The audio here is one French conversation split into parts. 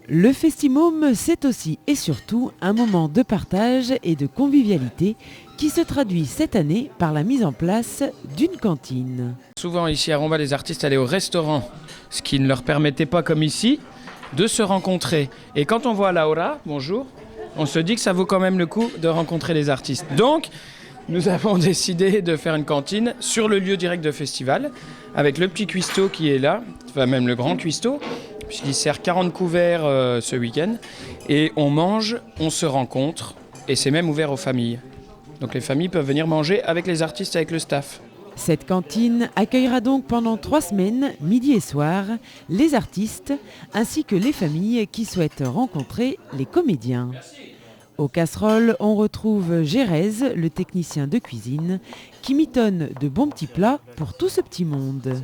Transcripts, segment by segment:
Le Festimôme, c'est aussi et surtout un moment de partage et de convivialité qui se traduit cette année par la mise en place d'une cantine. Souvent ici à Romba, les artistes allaient au restaurant, ce qui ne leur permettait pas, comme ici, de se rencontrer. Et quand on voit Laura, bonjour, on se dit que ça vaut quand même le coup de rencontrer les artistes. Donc, nous avons décidé de faire une cantine sur le lieu direct de festival, avec le petit cuistot qui est là, enfin même le grand cuistot, puisqu'il sert 40 couverts ce week-end. Et on mange, on se rencontre, et c'est même ouvert aux familles. Donc les familles peuvent venir manger avec les artistes, avec le staff. Cette cantine accueillera donc pendant 3 semaines, midi et soir, les artistes ainsi que les familles qui souhaitent rencontrer les comédiens. Aux casseroles, on retrouve Gérèse, le technicien de cuisine, qui mitonne de bons petits plats pour tout ce petit monde.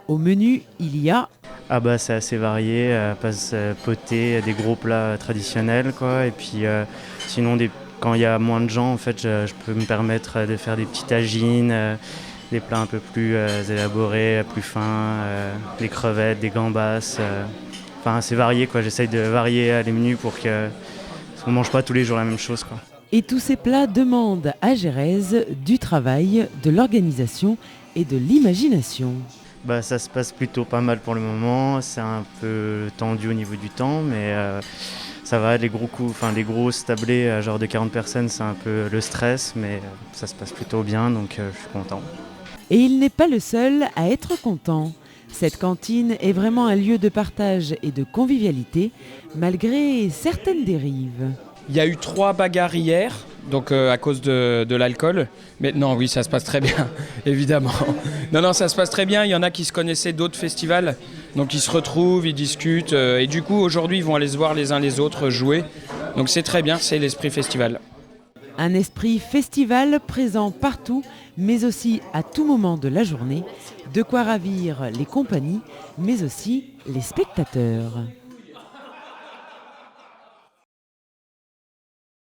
Au menu, il y a C'est assez varié, passe potée, des gros plats traditionnels quoi. Et puis sinon quand il y a moins de gens, en fait, je peux me permettre de faire des petits tagines, des plats un peu plus élaborés, plus fins, des crevettes, des gambas. Enfin, c'est varié quoi. J'essaye de varier les menus pour que on mange pas tous les jours la même chose quoi. Et tous ces plats demandent à Gérèse du travail, de l'organisation et de l'imagination. Ça se passe plutôt pas mal pour le moment. C'est un peu tendu au niveau du temps, mais ça va. Les grosses tablées, genre de 40 personnes, c'est un peu le stress, mais ça se passe plutôt bien, donc je suis content. Et il n'est pas le seul à être content. Cette cantine est vraiment un lieu de partage et de convivialité, malgré certaines dérives. Il y a eu 3 bagarres hier, donc à cause de l'alcool. Mais non, oui, ça se passe très bien, évidemment. Non, ça se passe très bien. Il y en a qui se connaissaient d'autres festivals, donc ils se retrouvent, ils discutent. Et du coup, aujourd'hui, ils vont aller se voir les uns les autres jouer. Donc c'est très bien, c'est l'esprit festival. Un esprit festival présent partout, mais aussi à tout moment de la journée, de quoi ravir les compagnies, mais aussi les spectateurs.